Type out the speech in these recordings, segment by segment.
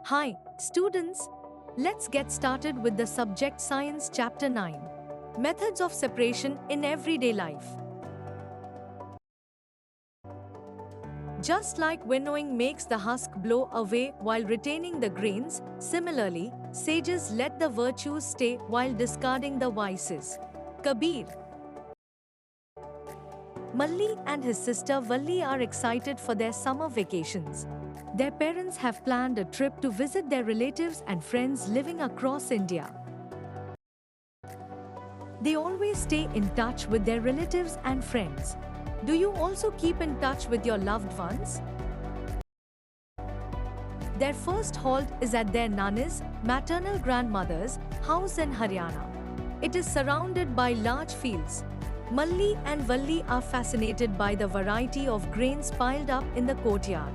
Hi, students. Let's get started with the subject Science Chapter 9. Methods of separation in everyday life. Just like winnowing makes the husk blow away while retaining the grains, similarly, sages let the virtues stay while discarding the vices. Kabir. Malli and his sister Valli are excited for their summer vacations. Their parents have planned a trip to visit their relatives and friends living across India. They always stay in touch with their relatives and friends. Do you also keep in touch with your loved ones? Their first halt is at their Nani's, maternal grandmother's, house in Haryana. It is surrounded by large fields. Malli and Valli are fascinated by the variety of grains piled up in the courtyard.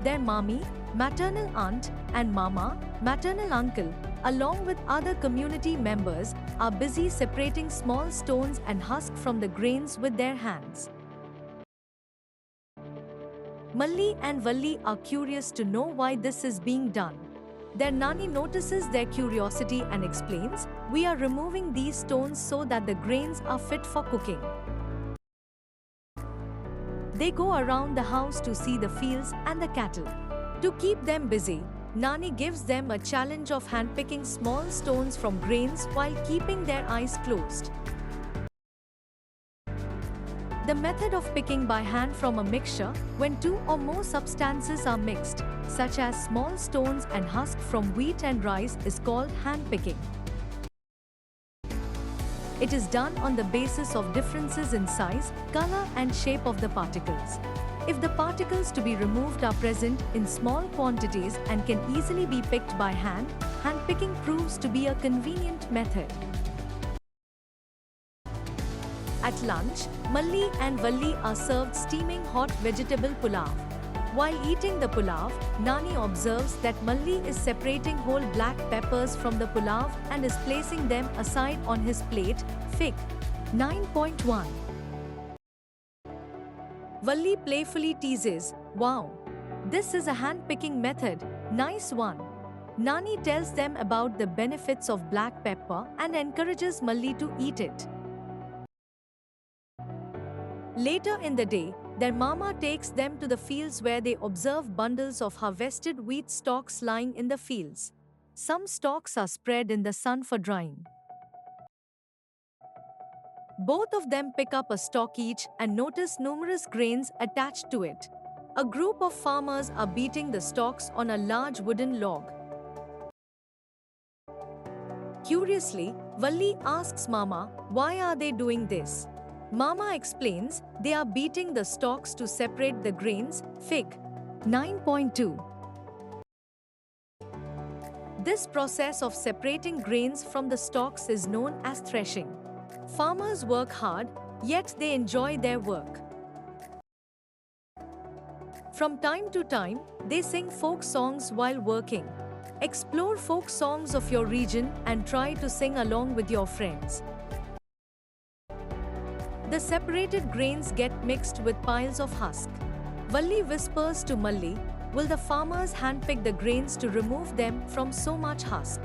Their mommy, maternal aunt, and mama, maternal uncle, along with other community members, are busy separating small stones and husk from the grains with their hands. Malli and Valli are curious to know why this is being done. Their Nani notices their curiosity and explains, "We are removing these stones so that the grains are fit for cooking." They go around the house to see the fields and the cattle. To keep them busy, Nani gives them a challenge of handpicking small stones from grains while keeping their eyes closed. The method of picking by hand from a mixture, when two or more substances are mixed, such as small stones and husk from wheat and rice, is called hand picking. It is done on the basis of differences in size, color, and shape of the particles. If the particles to be removed are present in small quantities and can easily be picked by hand, handpicking proves to be a convenient method. At lunch, Malli and Valli are served steaming hot vegetable pulav. While eating the pulav, Nani observes that Malli is separating whole black peppers from the pulav and is placing them aside on his plate. Fig. 9.1. Valli playfully teases, "Wow! This is a hand-picking method, nice one." Nani tells them about the benefits of black pepper and encourages Malli to eat it. Later in the day, their mama takes them to the fields where they observe bundles of harvested wheat stalks lying in the fields. Some stalks are spread in the sun for drying. Both of them pick up a stalk each and notice numerous grains attached to it. A group of farmers are beating the stalks on a large wooden log. Curiously, Valli asks Mama, "Why are they doing this?" Mama explains, "They are beating the stalks to separate the grains." Fig. 9.2. This process of separating grains from the stalks is known as threshing. Farmers work hard, yet they enjoy their work. From time to time, they sing folk songs while working. Explore folk songs of your region and try to sing along with your friends. The separated grains get mixed with piles of husk. Valli whispers to Malli, "Will the farmers handpick the grains to remove them from so much husk?"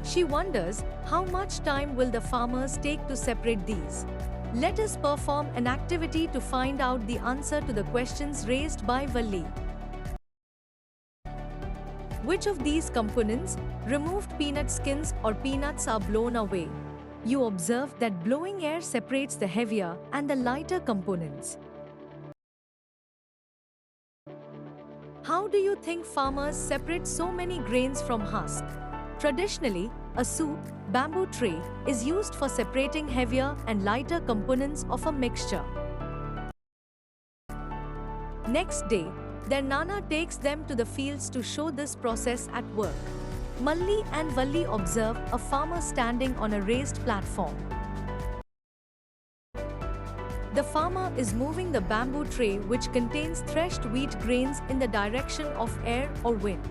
She wonders, how much time will the farmers take to separate these? Let us perform an activity to find out the answer to the questions raised by Valli. Which of these components, removed peanut skins or peanuts, are blown away? You observe that blowing air separates the heavier and the lighter components. How do you think farmers separate so many grains from husk? Traditionally, a soup, bamboo tray, is used for separating heavier and lighter components of a mixture. Next day, their Nana takes them to the fields to show this process at work. Malli and Valli observe a farmer standing on a raised platform. The farmer is moving the bamboo tray which contains threshed wheat grains in the direction of air or wind.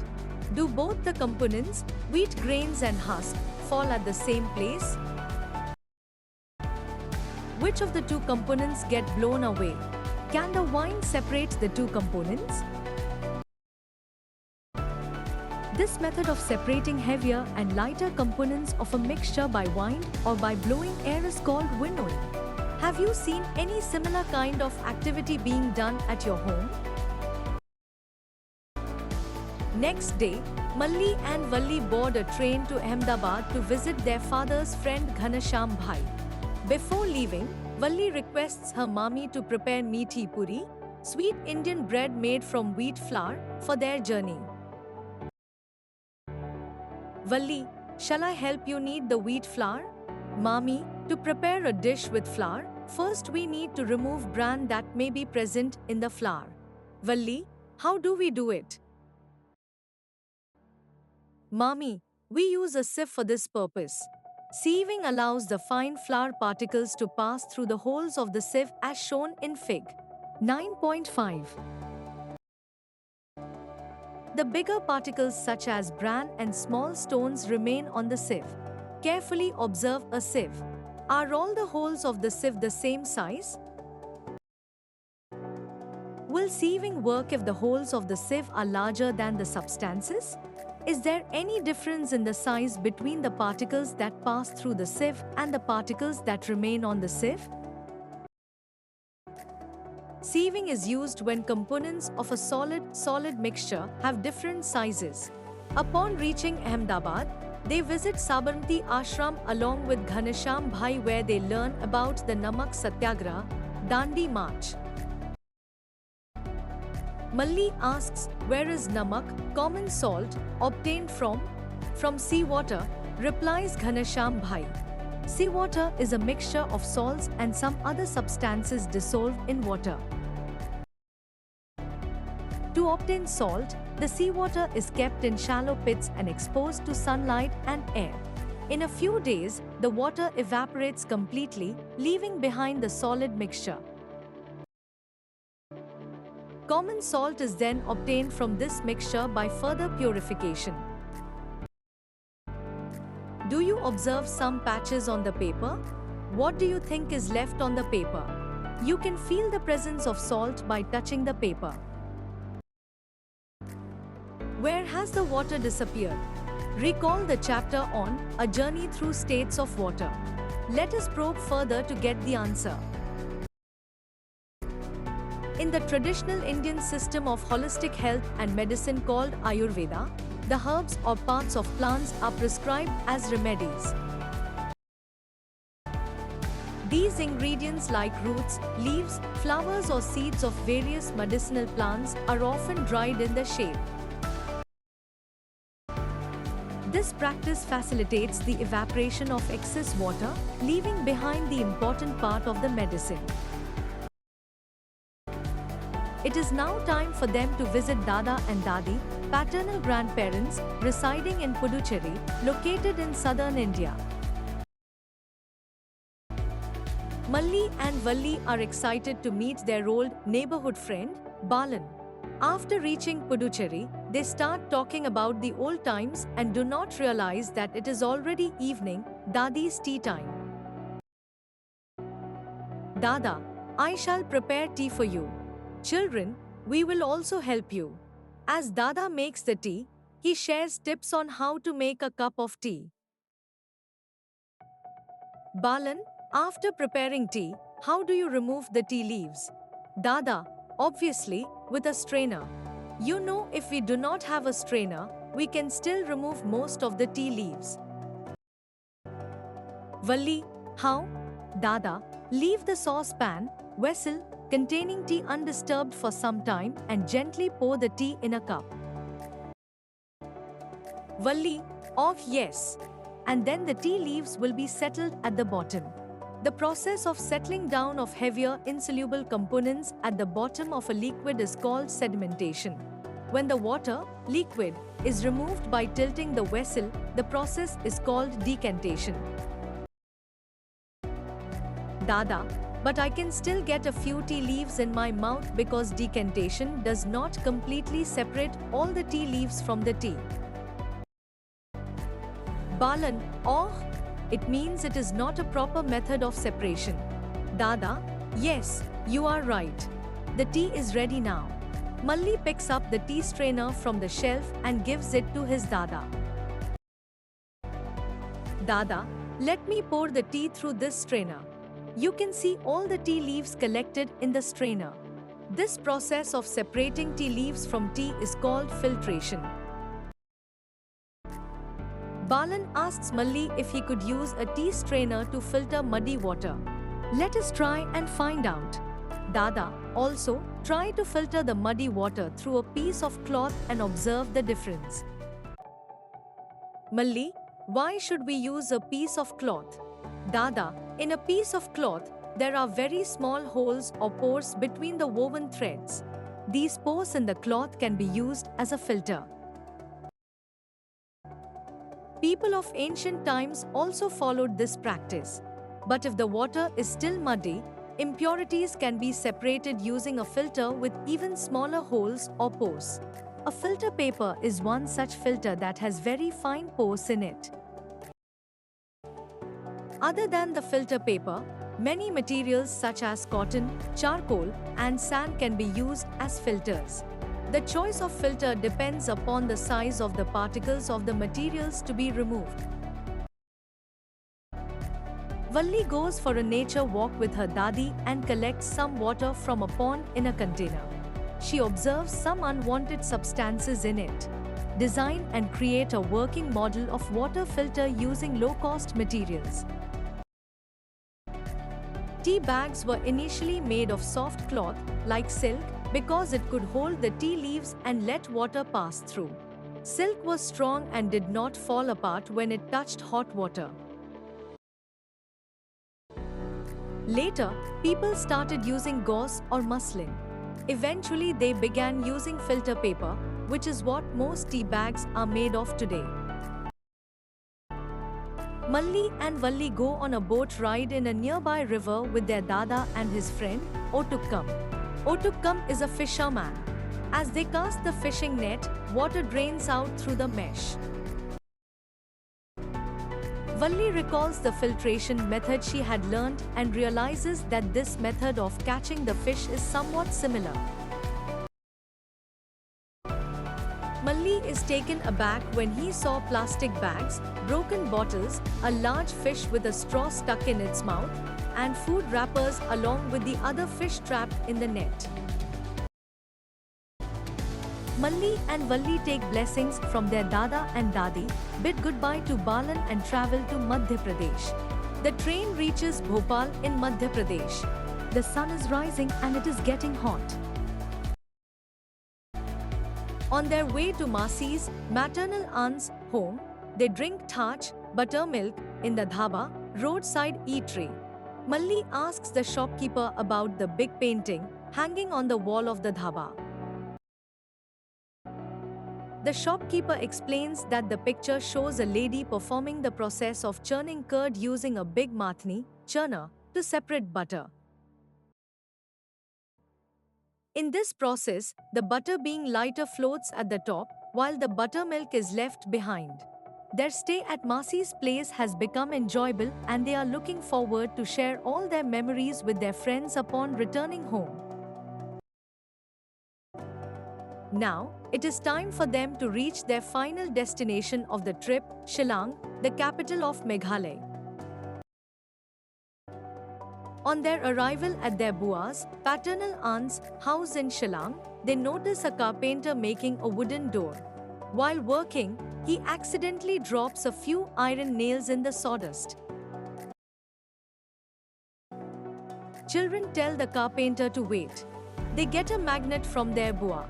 Do both the components, wheat grains and husk, fall at the same place? Which of the two components get blown away? Can the wine separate the two components? This method of separating heavier and lighter components of a mixture by wind or by blowing air is called winnowing. Have you seen any similar kind of activity being done at your home? Next day, Malli and Valli board a train to Ahmedabad to visit their father's friend Ghanasham Bhai. Before leaving, Valli requests her mommy to prepare meethi puri, sweet Indian bread made from wheat flour, for their journey. Valli, shall I help you knead the wheat flour? Mommy, to prepare a dish with flour, first we need to remove bran that may be present in the flour. Valli, how do we do it? Mommy, we use a sieve for this purpose. Sieving allows the fine flour particles to pass through the holes of the sieve as shown in Fig. 9.5. The bigger particles such as bran and small stones remain on the sieve. Carefully observe a sieve. Are all the holes of the sieve the same size? Will sieving work if the holes of the sieve are larger than the substances? Is there any difference in the size between the particles that pass through the sieve and the particles that remain on the sieve? Sieving is used when components of a solid mixture have different sizes. Upon reaching Ahmedabad, they visit Sabarmati Ashram along with Ghanasham Bhai, where they learn about the Namak Satyagraha, Dandi March. Malli asks, where is namak, common salt, obtained from? From seawater, replies Ghanasham Bhai. Seawater is a mixture of salts and some other substances dissolved in water. To obtain salt, the seawater is kept in shallow pits and exposed to sunlight and air. In a few days, the water evaporates completely, leaving behind the solid mixture. Common salt is then obtained from this mixture by further purification. Do you observe some patches on the paper? What do you think is left on the paper? You can feel the presence of salt by touching the paper. Where has the water disappeared? Recall the chapter on A Journey Through States of Water. Let us probe further to get the answer. In the traditional Indian system of holistic health and medicine called Ayurveda, the herbs or parts of plants are prescribed as remedies. These ingredients like roots, leaves, flowers or seeds of various medicinal plants are often dried in the shade. This practice facilitates the evaporation of excess water, leaving behind the important part of the medicine. It is now time for them to visit Dada and Dadi, paternal grandparents, residing in Puducherry, located in southern India. Malli and Valli are excited to meet their old neighborhood friend, Balan. After reaching Puducherry, they start talking about the old times and do not realize that it is already evening, Dadi's tea time. Dada, I shall prepare tea for you. Children, we will also help you. As Dada makes the tea, he shares tips on how to make a cup of tea. Balan, after preparing tea, how do you remove the tea leaves? Dada, obviously, with a strainer. You know, if we do not have a strainer, we can still remove most of the tea leaves. Valli, how? Dada, leave the saucepan, vessel, containing tea undisturbed for some time and gently pour the tea in a cup. Valli, oh yes. And then the tea leaves will be settled at the bottom. The process of settling down of heavier insoluble components at the bottom of a liquid is called sedimentation. When the water, liquid, is removed by tilting the vessel, the process is called decantation. Dada, but I can still get a few tea leaves in my mouth because decantation does not completely separate all the tea leaves from the tea. Balan, oh, it means it is not a proper method of separation. Dada, yes, you are right. The tea is ready now. Malli picks up the tea strainer from the shelf and gives it to his Dada. Dada, let me pour the tea through this strainer. You can see all the tea leaves collected in the strainer. This process of separating tea leaves from tea is called filtration. Balan asks Malli if he could use a tea strainer to filter muddy water. Let us try and find out. Dada, also, try to filter the muddy water through a piece of cloth and observe the difference. Malli, why should we use a piece of cloth? Dada, in a piece of cloth, there are very small holes or pores between the woven threads. These pores in the cloth can be used as a filter. People of ancient times also followed this practice. But if the water is still muddy, impurities can be separated using a filter with even smaller holes or pores. A filter paper is one such filter that has very fine pores in it. Other than the filter paper, many materials such as cotton, charcoal, and sand can be used as filters. The choice of filter depends upon the size of the particles of the materials to be removed. Valli goes for a nature walk with her Dadi and collects some water from a pond in a container. She observes some unwanted substances in it. Design and create a working model of water filter using low-cost materials. Tea bags were initially made of soft cloth, like silk, because it could hold the tea leaves and let water pass through. Silk was strong and did not fall apart when it touched hot water. Later, people started using gauze or muslin. Eventually, they began using filter paper, which is what most tea bags are made of today. Malli and Valli go on a boat ride in a nearby river with their Dada and his friend, Otukkam. Otukkam is a fisherman. As they cast the fishing net, water drains out through the mesh. Valli recalls the filtration method she had learned and realizes that this method of catching the fish is somewhat similar. Malli is taken aback when he saw plastic bags, broken bottles, a large fish with a straw stuck in its mouth, and food wrappers along with the other fish trapped in the net. Malli and Valli take blessings from their Dada and Dadi, bid goodbye to Balan and travel to Madhya Pradesh. The train reaches Bhopal in Madhya Pradesh. The sun is rising and it is getting hot. On their way to Masi's, maternal aunt's, home, they drink thach, buttermilk, in the dhaba, roadside eatery. Malli asks the shopkeeper about the big painting hanging on the wall of the dhaba. The shopkeeper explains that the picture shows a lady performing the process of churning curd using a big mathni, churner, to separate butter. In this process, the butter being lighter floats at the top, while the buttermilk is left behind. Their stay at Masi's place has become enjoyable and they are looking forward to share all their memories with their friends upon returning home. Now, it is time for them to reach their final destination of the trip, Shillong, the capital of Meghalaya. On their arrival at their bua's, paternal aunt's, house in Shillong, they notice a carpenter making a wooden door. While working, he accidentally drops a few iron nails in the sawdust. Children tell the carpenter to wait. They get a magnet from their bua.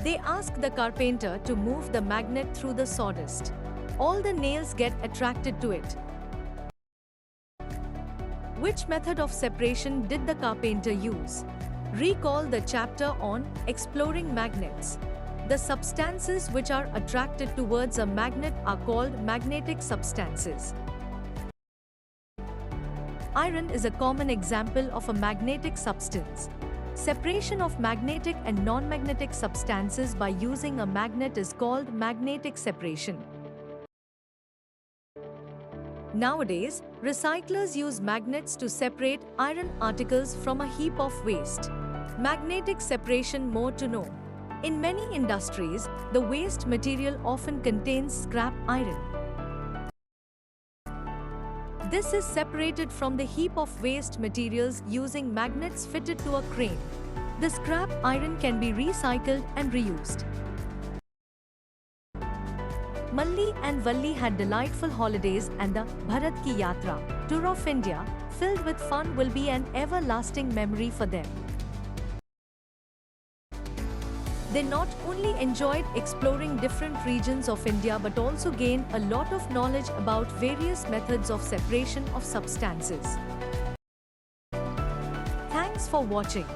They ask the carpenter to move the magnet through the sawdust. All the nails get attracted to it. Which method of separation did the carpenter use? Recall the chapter on exploring magnets. The substances which are attracted towards a magnet are called magnetic substances. Iron is a common example of a magnetic substance. Separation of magnetic and non-magnetic substances by using a magnet is called magnetic separation. Nowadays, recyclers use magnets to separate iron articles from a heap of waste. Magnetic separation. More to know. In many industries, the waste material often contains scrap iron. This is separated from the heap of waste materials using magnets fitted to a crane. The scrap iron can be recycled and reused. Malli and Valli had delightful holidays, and the Bharat Ki Yatra, tour of India, filled with fun, will be an everlasting memory for them. They not only enjoyed exploring different regions of India but also gained a lot of knowledge about various methods of separation of substances. Thanks for watching.